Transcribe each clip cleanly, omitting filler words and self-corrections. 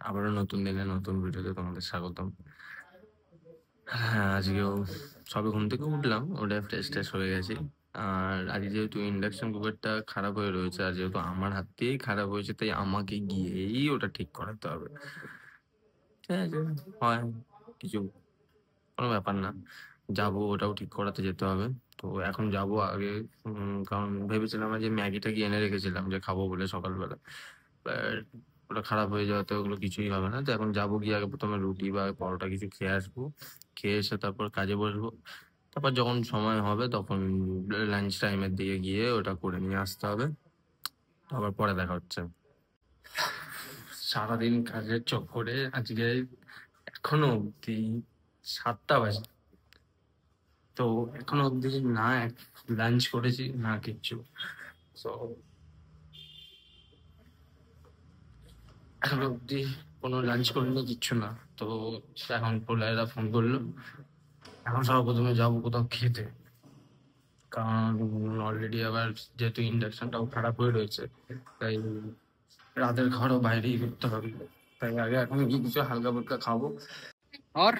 আবারও নতুন দিনে নতুন ভিডিওতে তোমাদের স্বাগতম। হ্যাঁ, আজকেও সবে ঘুম থেকে উঠলাম, ওটা ফ্রেশ হয়ে গেছি। আর আজকে যেহেতু ইন্ডাকশন কুকারটা খারাপ হয়ে রয়েছে, আর যেহেতু আমার হাত দিয়েই খারাপ হয়েছে, তাই আমাকে গিয়েই ওটা ঠিক করাতে হবে। ঠিক আছে, হয় কিছু, কোনো ব্যাপার না। যাবো, ওটাও ঠিক করাতে যেতে হবে। তো এখন যাবো আগে, কারণ ভেবেছিলাম যে ম্যাগিটা কি এনে রেখেছিলাম যে খাবো বলে সকালবেলা, বাট ওটা খারাপ হয়ে যাওয়াতে ওগুলো কিছুই হবে না। তো এখন যাবো, গিয়ে আগে প্রথমে রুটি বা পরোটা কিছু খেয়ে আসবো। খেয়ে এসে তারপর কাজে বসবো। তারপর যখন সময় হবে তখন লাঞ্চ টাইমের দিকে গিয়ে ওটা করে নিয়ে আসতে হবে। তো আবার পরে দেখা হচ্ছে। সারাদিন কাজের চক্করে আজকে এখনো অব্দি 7টা বাজে। তো এখনো অব্দি না লাঞ্চ করেছি না কিচ্ছু। তো এখনো অব্দি কোনো লাঞ্চ করিনি, কিচ্ছু না। তো এখন প্রলয়দা ফোন করলো, এখন সর্বপ্রথমে যাবো কোথাও খেতে। কারণ অলরেডি আবার যেহেতু ইন্ডাকশনটাও খারাপ হয়ে রয়েছে, তাই রাতের খাবারও বাইরেই করতে হবে। তাই আগে এখন গিয়ে কিছু হালকা ফুলকা খাবো। আর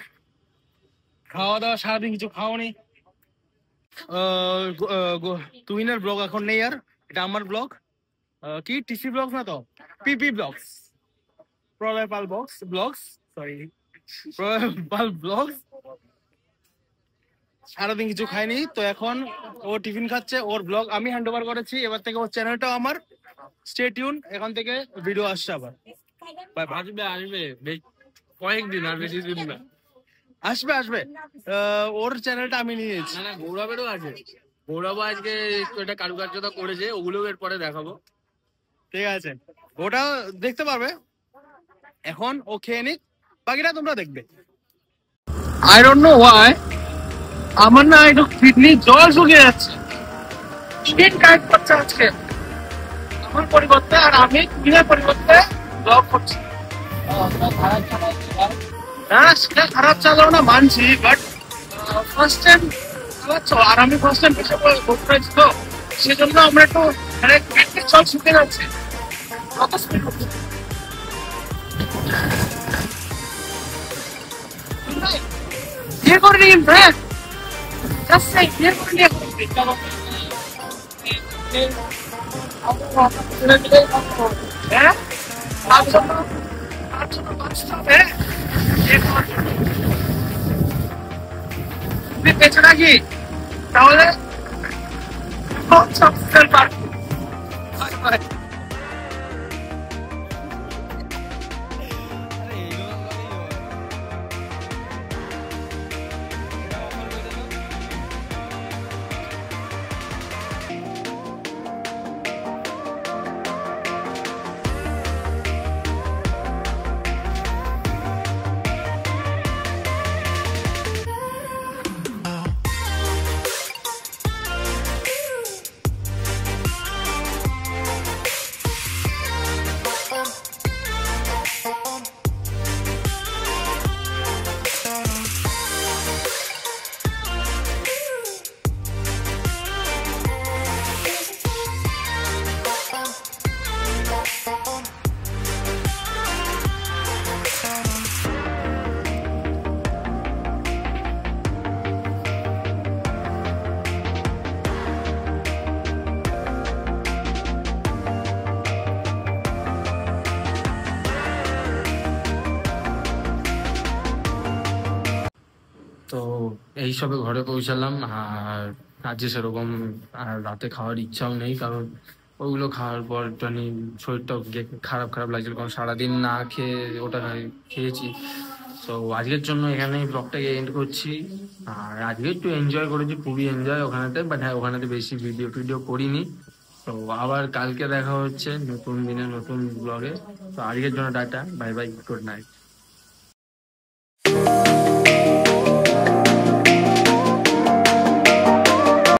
খাওয়া দাওয়া সারাদিন কিছু খাওনি। তুহিনের ব্লগ এখন নেই আর, এটা আমার ব্লগ। কি টিসি ব্লগ না তো, পিপি ব্লগস, প্রলয় পাল ব্লগস, সরি, প্রলয় পাল ব্লগস। সারাদিন কিছু খাইনি, তো এখন ও টিফিন খাচ্ছে, ওর ব্লগ আমি হ্যান্ড ওভার করেছি। এবার থেকে ওর চ্যানেলটাও আমার। স্টে টিউন, এখান থেকে ভিডিও আসছে আবার। আসবে আসবে কয়েকদিন, আর বেশি দিন না। আসবে আসবে, ওর চ্যানেলটা আমি নিয়েছি। না না, গৌরবেরও আছে। গৌরব আজকে একটা কারুকার্যতা করেছে, ওগুলো এরপরে দেখাবো। ঠিক আছে, ওটা দেখতে পারবে। এখন ও খেয়ে নিক, বাকিটা তোমরা দেখবে। আই ডোন্ট নো ওয়াই আমার না একটু কিডনি জল শুকিয়ে যাচ্ছে। স্কিন টাইট করছে আজকে আমার পরিবর্তে, আর আমি কিডনির পরিবর্তে ব্লগ করছি। হ্যাঁ, সেটা খারাপ চালাও না মানছি, বাট ফার্স্ট টাইম চালাচ্ছ, আর আমি ফার্স্ট টাইম এসে করতে পারছি, তো সেজন্য আমরা একটু মানে কিডনির জল শুকিয়ে যাচ্ছে। কত স্পিড হচ্ছে বিয়ে করে নিন ফ্রেন্ড, জাস্ট সেই বিয়ে করে নিয়ে হ্যাঁ, তার জন্য বাঁচতে হবে। তুমি বেঁচে থাকি তাহলে পারবো। তো এই সবে ঘরে পৌঁছালাম। আর আজকে সেরকম আর রাতে খাওয়ার ইচ্ছাও নেই, কারণ ওইগুলো খাওয়ার পর একটুখানি শরীরটা খারাপ খারাপ লাগছিল, কারণ সারাদিন না খেয়ে ওটা খেয়েছি। তো আজকের জন্য এখানেই ব্লগটাকে এন্ড করছি। আর আজকে একটু এনজয় করেছি, খুবই এনজয় ওখানেতে, বাট হ্যাঁ ওখানেতে বেশি ভিডিও করিনি। তো আবার কালকে দেখা হচ্ছে নতুন দিনে নতুন ব্লগে। তো আজকের জন্য tata, bye bye, good night.